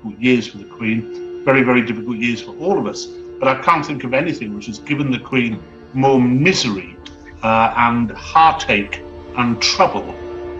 difficult years for the Queen, very, very difficult years for all of us. But I can't think of anything which has given the Queen more misery and heartache and trouble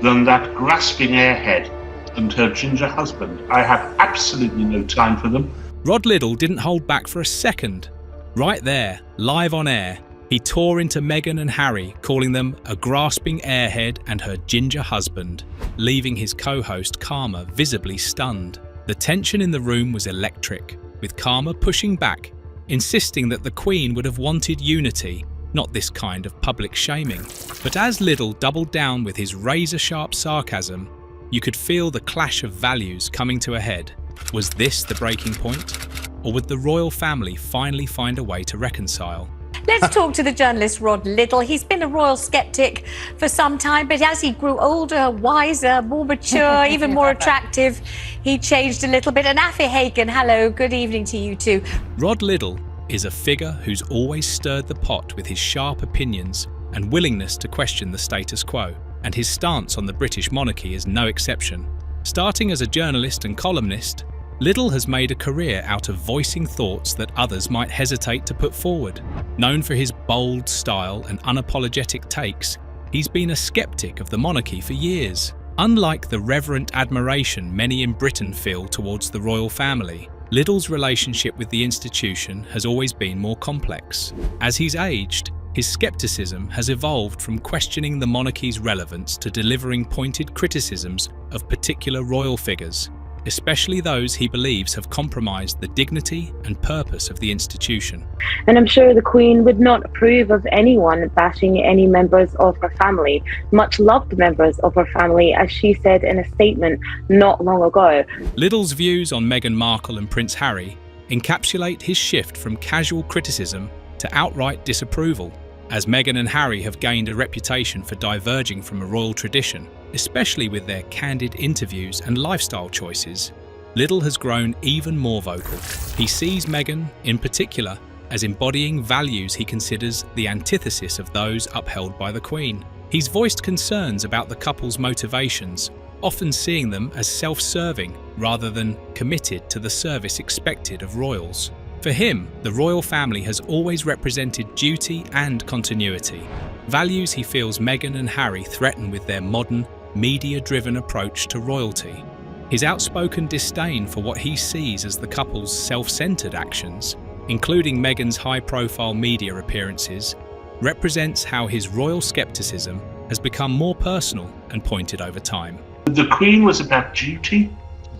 than that grasping airhead and her ginger husband. I have absolutely no time for them. Rod Liddle didn't hold back for a second. Right there, live on air, he tore into Meghan and Harry, calling them a grasping airhead and her ginger husband, leaving his co-host Karmer visibly stunned. The tension in the room was electric, with Karmer pushing back, insisting that the Queen would have wanted unity, not this kind of public shaming. But as Liddle doubled down with his razor-sharp sarcasm, you could feel the clash of values coming to a head. Was this the breaking point? Or would the royal family finally find a way to reconcile? Let's talk to the journalist Rod Liddle. He's been a royal sceptic for some time, but as he grew older, wiser, more mature, even more attractive, he changed a little bit. And Afi Hagen, hello, good evening to you too. Rod Liddle is a figure who's always stirred the pot with his sharp opinions and willingness to question the status quo, and his stance on the British monarchy is no exception. Starting as a journalist and columnist, Liddle has made a career out of voicing thoughts that others might hesitate to put forward. Known for his bold style and unapologetic takes, he's been a skeptic of the monarchy for years. Unlike the reverent admiration many in Britain feel towards the royal family, Liddle's relationship with the institution has always been more complex. As he's aged, his skepticism has evolved from questioning the monarchy's relevance to delivering pointed criticisms of particular royal figures, especially those he believes have compromised the dignity and purpose of the institution. And I'm sure the Queen would not approve of anyone bashing any members of her family, much loved members of her family, as she said in a statement not long ago. Liddle's views on Meghan Markle and Prince Harry encapsulate his shift from casual criticism to outright disapproval, as Meghan and Harry have gained a reputation for diverging from a royal tradition, especially with their candid interviews and lifestyle choices. Liddle has grown even more vocal. He sees Meghan, in particular, as embodying values he considers the antithesis of those upheld by the Queen. He's voiced concerns about the couple's motivations, often seeing them as self-serving rather than committed to the service expected of royals. For him, the royal family has always represented duty and continuity, values he feels Meghan and Harry threaten with their modern, media-driven approach to royalty. His outspoken disdain for what he sees as the couple's self-centered actions, including Meghan's high-profile media appearances, represents how his royal skepticism has become more personal and pointed over time. The Queen was about duty,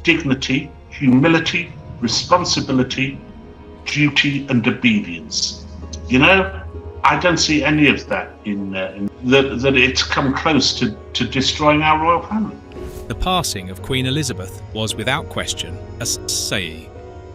dignity, humility, responsibility, duty and obedience. You know, I don't see any of that in that it's come close to destroying our royal family. The passing of Queen Elizabeth was without question a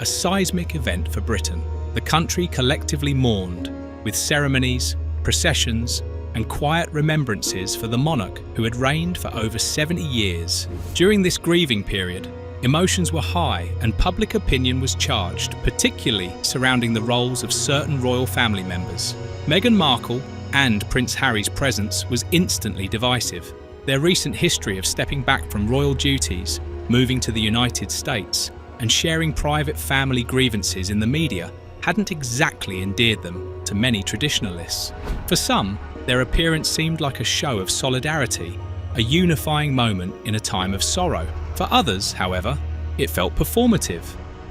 seismic event for Britain. The country collectively mourned, with ceremonies, processions, and quiet remembrances for the monarch who had reigned for over 70 years. During this grieving period, emotions were high and public opinion was charged, particularly surrounding the roles of certain royal family members. Meghan Markle and Prince Harry's presence was instantly divisive. Their recent history of stepping back from royal duties, moving to the United States, and sharing private family grievances in the media hadn't exactly endeared them to many traditionalists. For some, their appearance seemed like a show of solidarity, a unifying moment in a time of sorrow. For others, however, it felt performative,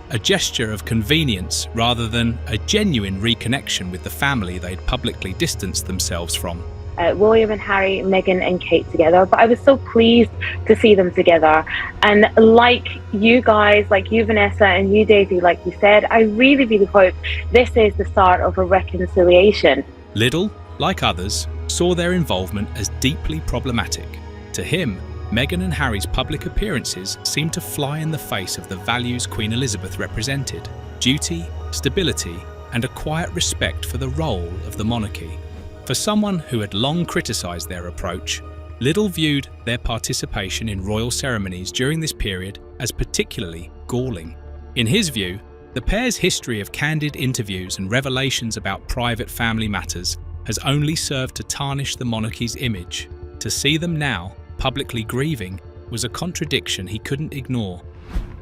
a gesture of convenience rather than a genuine reconnection with the family they'd publicly distanced themselves from. William and Harry, Meghan and Kate together, but I was so pleased to see them together. And like you guys, like you Vanessa and you Daisy, like you said, I really, really hope this is the start of a reconciliation. Liddle, like others, saw their involvement as deeply problematic. To him, Meghan and Harry's public appearances seemed to fly in the face of the values Queen Elizabeth represented: duty, stability, and a quiet respect for the role of the monarchy. For someone who had long criticised their approach, Liddle viewed their participation in royal ceremonies during this period as particularly galling. In his view, the pair's history of candid interviews and revelations about private family matters has only served to tarnish the monarchy's image. To see them now, publicly grieving, was a contradiction he couldn't ignore.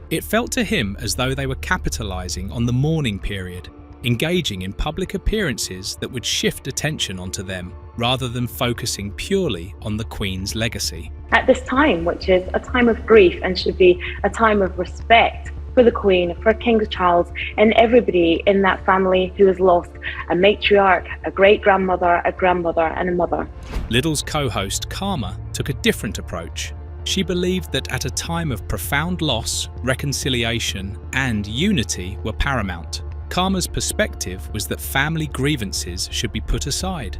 It felt to him as though they were capitalising on the mourning period, engaging in public appearances that would shift attention onto them rather than focusing purely on the Queen's legacy. At this time, which is a time of grief and should be a time of respect for the Queen, for King Charles, and everybody in that family who has lost a matriarch, a great-grandmother, a grandmother, and a mother. Liddle's co-host Karmer took a different approach. She believed that at a time of profound loss, reconciliation, and unity were paramount. Karmer's perspective was that family grievances should be put aside,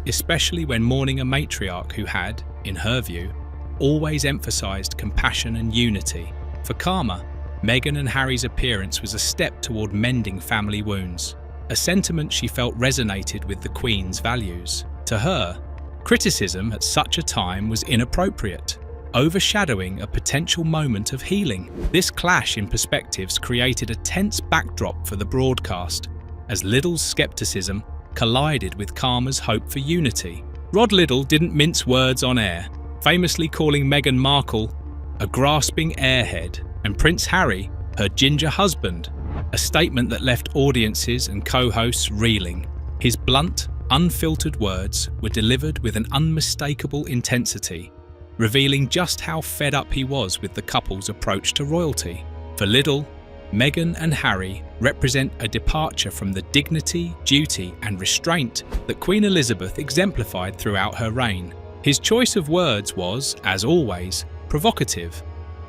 especially when mourning a matriarch who had, in her view, always emphasised compassion and unity. For Karmer, Meghan and Harry's appearance was a step toward mending family wounds, a sentiment she felt resonated with the Queen's values. To her, criticism at such a time was inappropriate, overshadowing a potential moment of healing. This clash in perspectives created a tense backdrop for the broadcast, as Liddle's skepticism collided with Karmer's hope for unity. Rod Liddle didn't mince words on air, famously calling Meghan Markle a grasping airhead and Prince Harry her ginger husband, a statement that left audiences and co-hosts reeling. His blunt, unfiltered words were delivered with an unmistakable intensity, revealing just how fed up he was with the couple's approach to royalty. For Liddle, Meghan and Harry represent a departure from the dignity, duty, and restraint that Queen Elizabeth exemplified throughout her reign. His choice of words was, as always, provocative,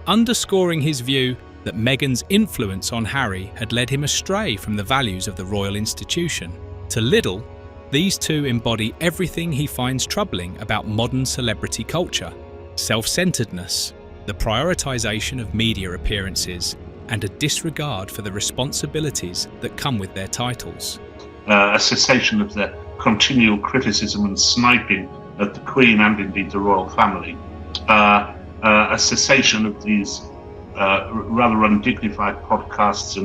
underscoring his view that Meghan's influence on Harry had led him astray from the values of the royal institution. To Liddle, these two embody everything he finds troubling about modern celebrity culture: self-centeredness, the prioritization of media appearances, and a disregard for the responsibilities that come with their titles. A cessation of the continual criticism and sniping at the Queen and indeed the royal family. A cessation of these rather undignified podcasts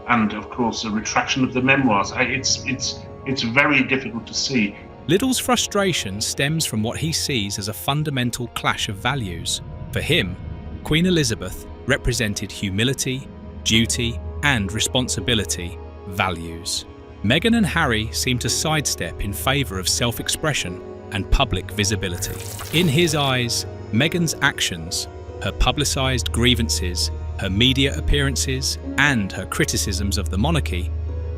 and of course a retraction of the memoirs. It's very difficult to see. Liddle's frustration stems from what he sees as a fundamental clash of values. For him, Queen Elizabeth represented humility, duty, and responsibility values. Meghan and Harry seem to sidestep in favour of self-expression and public visibility. In his eyes, Meghan's actions, her publicised grievances, her media appearances, and her criticisms of the monarchy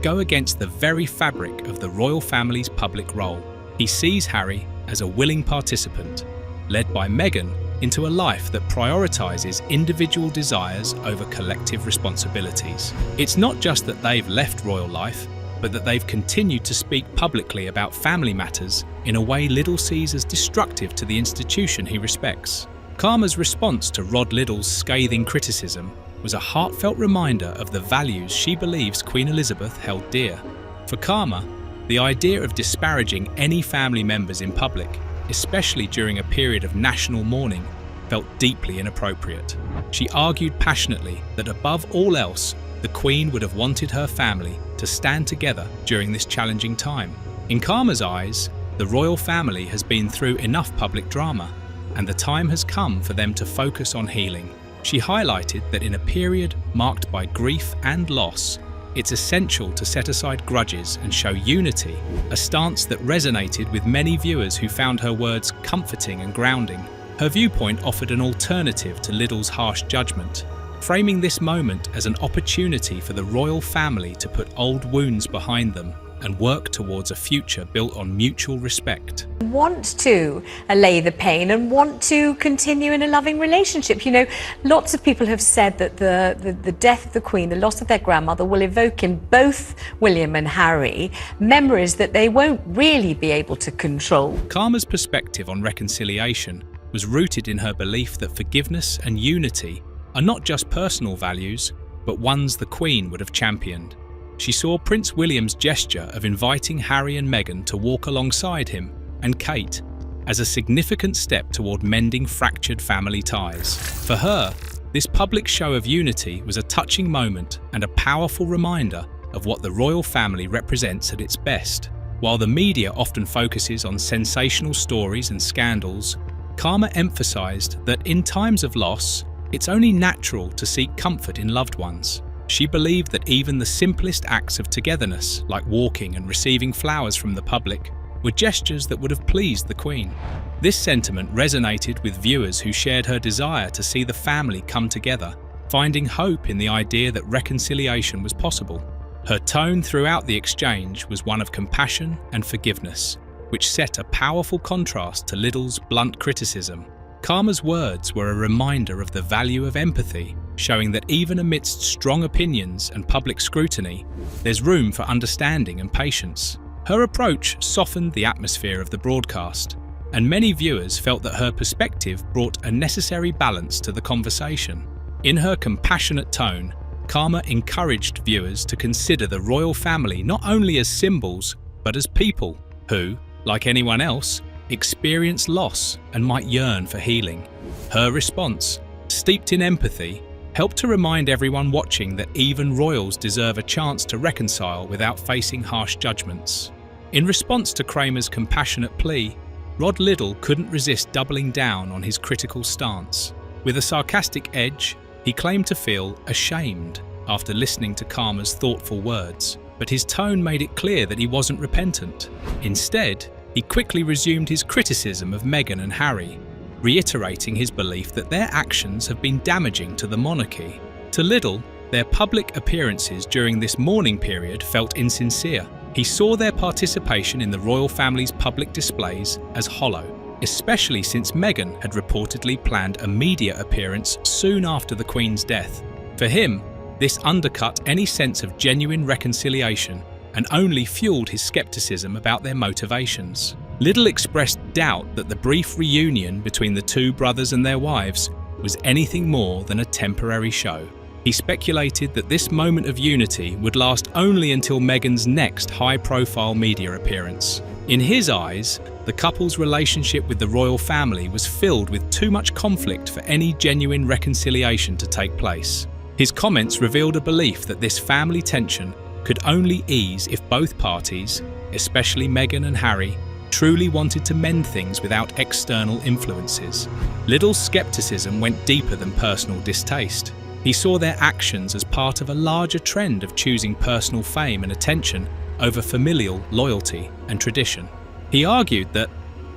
go against the very fabric of the royal family's public role. He sees Harry as a willing participant, led by Meghan into a life that prioritises individual desires over collective responsibilities. It's not just that they've left royal life, but that they've continued to speak publicly about family matters in a way Liddle sees as destructive to the institution he respects. Karmer's response to Rod Liddle's scathing criticism was a heartfelt reminder of the values she believes Queen Elizabeth held dear. For Karmer, the idea of disparaging any family members in public, especially during a period of national mourning, felt deeply inappropriate. She argued passionately that above all else, the Queen would have wanted her family to stand together during this challenging time. In Karmer's eyes, the royal family has been through enough public drama, and the time has come for them to focus on healing. She highlighted that in a period marked by grief and loss, it's essential to set aside grudges and show unity, a stance that resonated with many viewers who found her words comforting and grounding. Her viewpoint offered an alternative to Liddle's harsh judgment, framing this moment as an opportunity for the royal family to put old wounds behind them and work towards a future built on mutual respect. Want to allay the pain and want to continue in a loving relationship. You know, lots of people have said that the death of the Queen, the loss of their grandmother, will evoke in both William and Harry memories that they won't really be able to control. Karmer's perspective on reconciliation was rooted in her belief that forgiveness and unity are not just personal values, but ones the Queen would have championed. She saw Prince William's gesture of inviting Harry and Meghan to walk alongside him and Kate as a significant step toward mending fractured family ties. For her, this public show of unity was a touching moment and a powerful reminder of what the royal family represents at its best. While the media often focuses on sensational stories and scandals, Karmer emphasized that in times of loss, it's only natural to seek comfort in loved ones. She believed that even the simplest acts of togetherness, like walking and receiving flowers from the public, were gestures that would have pleased the Queen. This sentiment resonated with viewers who shared her desire to see the family come together, finding hope in the idea that reconciliation was possible. Her tone throughout the exchange was one of compassion and forgiveness, which set a powerful contrast to Liddle's blunt criticism. Karmer's words were a reminder of the value of empathy, showing that even amidst strong opinions and public scrutiny, there's room for understanding and patience. Her approach softened the atmosphere of the broadcast, and many viewers felt that her perspective brought a necessary balance to the conversation. In her compassionate tone, Karmer encouraged viewers to consider the royal family not only as symbols, but as people who, like anyone else, experience loss and might yearn for healing. Her response, steeped in empathy, helped to remind everyone watching that even royals deserve a chance to reconcile without facing harsh judgments. In response to Kramer's compassionate plea, Rod Liddle couldn't resist doubling down on his critical stance. With a sarcastic edge, he claimed to feel ashamed after listening to Karmer's thoughtful words, but his tone made it clear that he wasn't repentant. Instead, he quickly resumed his criticism of Meghan and Harry, reiterating his belief that their actions have been damaging to the monarchy. To Liddle, their public appearances during this mourning period felt insincere. He saw their participation in the royal family's public displays as hollow, especially since Meghan had reportedly planned a media appearance soon after the Queen's death. For him, this undercut any sense of genuine reconciliation and only fueled his skepticism about their motivations. Liddle expressed doubt that the brief reunion between the two brothers and their wives was anything more than a temporary show. He speculated that this moment of unity would last only until Meghan's next high-profile media appearance. In his eyes, the couple's relationship with the royal family was filled with too much conflict for any genuine reconciliation to take place. His comments revealed a belief that this family tension could only ease if both parties, especially Meghan and Harry, truly wanted to mend things without external influences. Liddle's skepticism went deeper than personal distaste. He saw their actions as part of a larger trend of choosing personal fame and attention over familial loyalty and tradition. He argued that,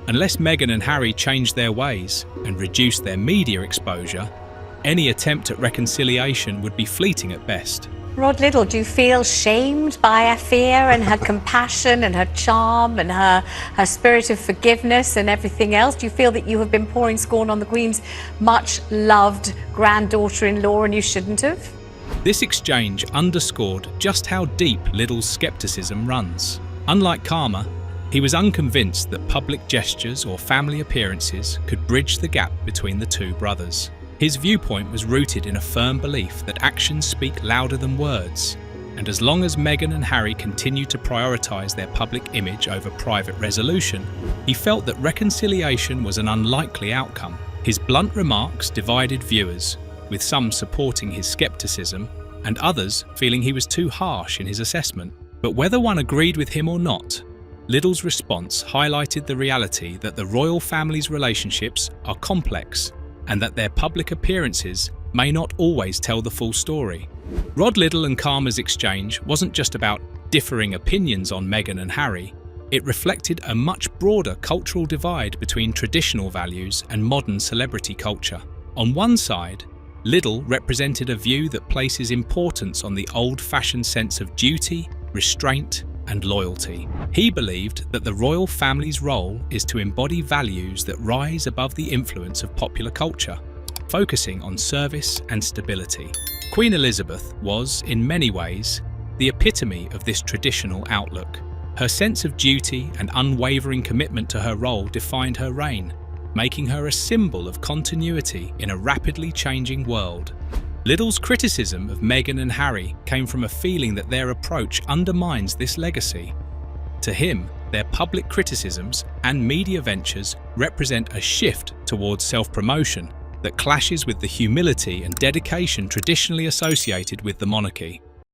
unless Meghan and Harry changed their ways and reduced their media exposure, any attempt at reconciliation would be fleeting at best. Rod Liddle, do you feel shamed by her fear and her compassion and her charm and her spirit of forgiveness and everything else? Do you feel that you have been pouring scorn on the Queen's much-loved granddaughter-in-law and you shouldn't have? This exchange underscored just how deep Liddle's skepticism runs. Unlike Karmer, he was unconvinced that public gestures or family appearances could bridge the gap between the two brothers. His viewpoint was rooted in a firm belief that actions speak louder than words, and as long as Meghan and Harry continued to prioritise their public image over private resolution, he felt that reconciliation was an unlikely outcome. His blunt remarks divided viewers, with some supporting his skepticism and others feeling he was too harsh in his assessment. But whether one agreed with him or not, Liddle's response highlighted the reality that the royal family's relationships are complex and that their public appearances may not always tell the full story. Rod Liddle and Karmer's exchange wasn't just about differing opinions on Meghan and Harry. It reflected a much broader cultural divide between traditional values and modern celebrity culture. On one side, Liddle represented a view that places importance on the old-fashioned sense of duty, restraint, and loyalty. He believed that the royal family's role is to embody values that rise above the influence of popular culture, focusing on service and stability. Queen Elizabeth was, in many ways, the epitome of this traditional outlook. Her sense of duty and unwavering commitment to her role defined her reign, making her a symbol of continuity in a rapidly changing world. Liddle's criticism of Meghan and Harry came from a feeling that their approach undermines this legacy. To him, their public criticisms and media ventures represent a shift towards self-promotion that clashes with the humility and dedication traditionally associated with the monarchy.